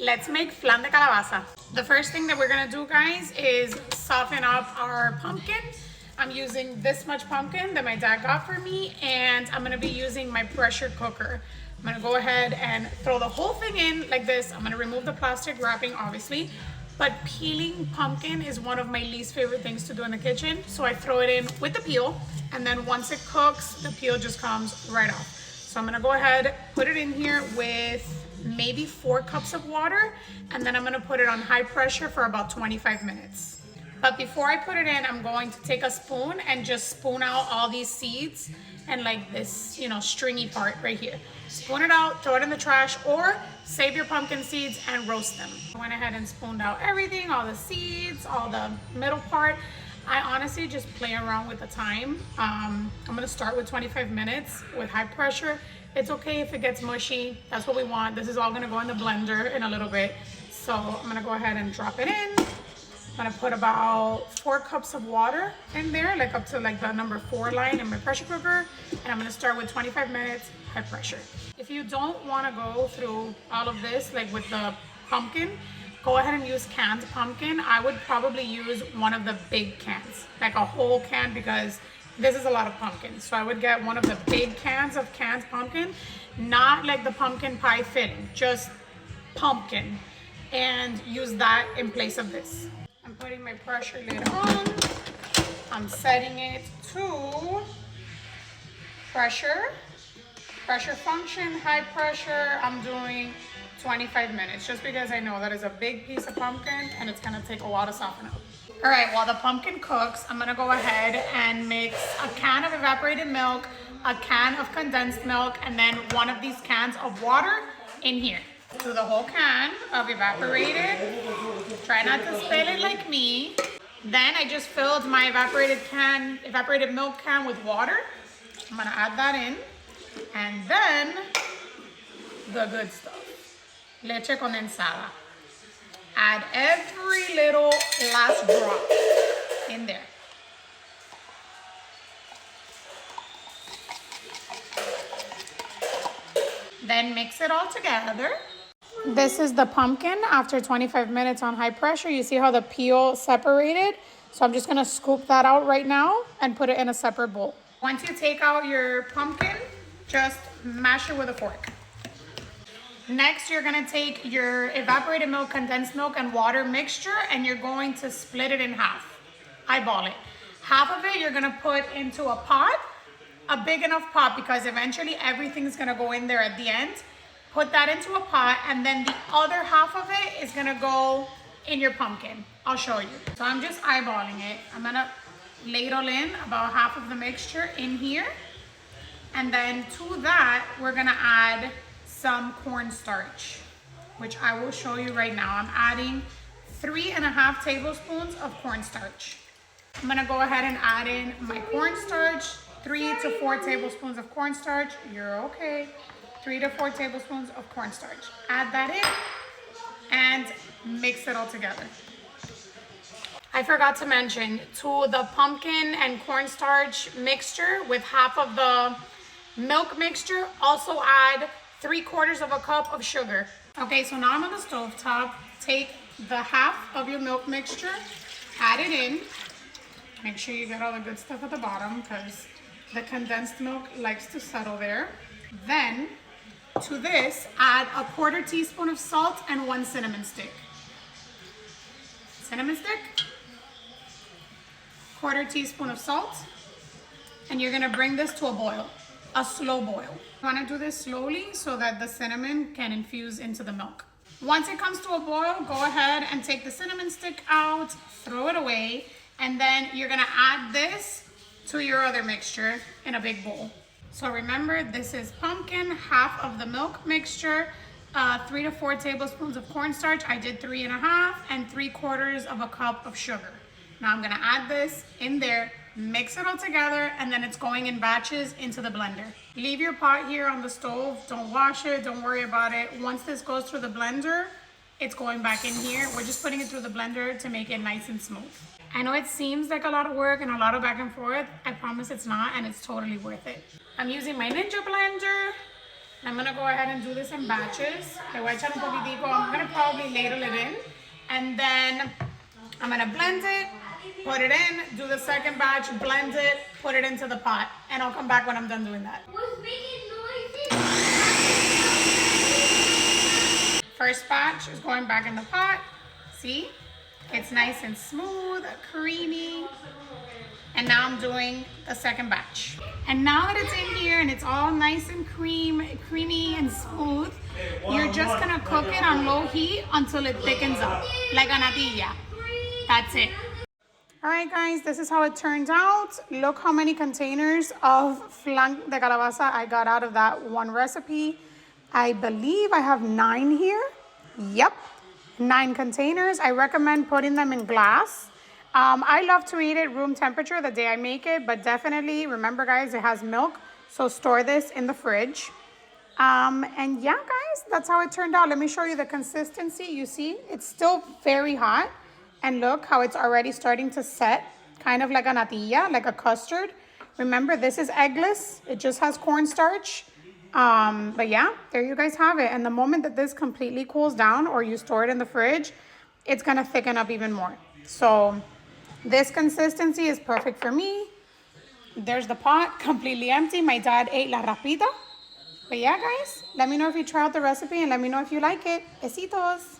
Let's make flan de calabaza. The first thing that we're gonna do, guys, is soften up our pumpkin. I'm using this much pumpkin that my dad got for me, and I'm gonna be using my pressure cooker. I'm gonna go ahead and throw the whole thing in like this. I'm gonna remove the plastic wrapping, obviously, but peeling pumpkin is one of my least favorite things to do in the kitchen. So I throw it in with the peel, and then once it cooks, the peel just comes right off. So I'm gonna go ahead, put it in here with maybe 4 cups of water, and then I'm gonna put it on high pressure for about 25 minutes. But before I put it in, I'm going to take a spoon and just spoon out all these seeds and like this, you know, stringy part right here. Spoon it out, throw it in the trash, or save your pumpkin seeds and roast them. I went ahead and spooned out everything, all the seeds, all the middle part. I honestly just play around with the time. I'm gonna start with 25 minutes with high pressure. It's okay if it gets mushy. That's what we want. This is all gonna go in the blender in a little bit. So I'm gonna go ahead and drop it in. I'm gonna put about 4 cups of water in there, like up to like the number 4 line in my pressure cooker. And I'm gonna start with 25 minutes, high pressure. If you don't wanna go through all of this, like with the pumpkin, go ahead and use canned pumpkin. I would probably use one of the big cans, like a whole can, because this is a lot of pumpkin. So I would get one of the big cans of canned pumpkin, not like the pumpkin pie filling, just pumpkin, and use that in place of this. I'm putting my pressure lid on. I'm setting it to pressure function, high pressure. I'm doing 25 minutes just because I know that is a big piece of pumpkin and it's gonna take a while to soften up. All right, while the pumpkin cooks, I'm gonna go ahead and mix a can of evaporated milk, a can of condensed milk, and then one of these cans of water in here. Do the whole can of evaporated. Try not to spill it like me. Then I just filled my evaporated milk can with water. I'm gonna add that in. And then the good stuff. Leche condensada. Add every little last drop in there. Then mix it all together. This is the pumpkin after 25 minutes on high pressure. You see how the peel separated? So I'm just gonna scoop that out right now and put it in a separate bowl. Once you take out your pumpkin, just mash it with a fork. Next, you're gonna take your evaporated milk, condensed milk, and water mixture, and you're going to split it in half. Eyeball it. Half of it you're gonna put into a pot, a big enough pot, because eventually everything's gonna go in there at the end. Put that into a pot, and then the other half of it is gonna go in your pumpkin. I'll show you. So I'm just eyeballing it. I'm gonna ladle in about half of the mixture in here. And then to that, we're gonna add some cornstarch, which I will show you right now. I'm adding 3.5 tablespoons of cornstarch. I'm gonna go ahead and add in my cornstarch, 3 to 4 tablespoons of cornstarch. You're okay. 3 to 4 tablespoons of cornstarch. Add that in and mix it all together. I forgot to mention, to the pumpkin and cornstarch mixture with half of the milk mixture, also add 3/4 of a cup of sugar. Okay, so now I'm on the stove top. Take the half of your milk mixture, add it in. Make sure you get all the good stuff at the bottom because the condensed milk likes to settle there. Then to this, add a 1/4 teaspoon of salt and 1 cinnamon stick. Cinnamon stick, 1/4 teaspoon of salt, and you're gonna bring this to a boil, a slow boil. You wanna do this slowly so that the cinnamon can infuse into the milk. Once it comes to a boil, go ahead and take the cinnamon stick out, throw it away, and then you're gonna add this to your other mixture in a big bowl. So remember, this is pumpkin, half of the milk mixture, 3 to 4 tablespoons of cornstarch. I did 3.5, and 3/4 of a cup of sugar. Now I'm gonna add this in there, mix it all together, and then it's going in batches into the blender. Leave your pot here on the stove. Don't wash it, don't worry about it. Once this goes through the blender, it's going back in here. We're just putting it through the blender to make it nice and smooth. I know it seems like a lot of work and a lot of back and forth. I promise it's not, and it's totally worth it. I'm using my Ninja blender. I'm gonna go ahead and do this in batches. Le voy a echar un poquitico. I'm gonna probably ladle it in. And then I'm gonna blend it, put it in, do the second batch, blend it, put it into the pot. And I'll come back when I'm done doing that. First batch is going back in the pot. See? It's nice and smooth, creamy. And now I'm doing the second batch. And now that it's in here and it's all nice and creamy and smooth, you're just gonna cook it on low heat until it thickens up, like a natilla. That's it. All right, guys, this is how it turned out. Look how many containers of flan de calabaza I got out of that one recipe. I believe I have 9 here. Yep, 9 containers. I recommend putting them in glass. I love to eat it room temperature the day I make it, but definitely remember, guys, it has milk, so store this in the fridge. And yeah, guys, that's how it turned out. Let me show you the consistency. You see, it's still very hot, and look how it's already starting to set, kind of like a natilla, like a custard. Remember, this is eggless. It just has cornstarch. But yeah, there you guys have it. And the moment that this completely cools down or you store it in the fridge, it's gonna thicken up even more. So this consistency is perfect for me. There's the pot, completely empty. My dad ate la rapita. But yeah, guys, let me know if you try out the recipe and let me know if you like it. Besitos.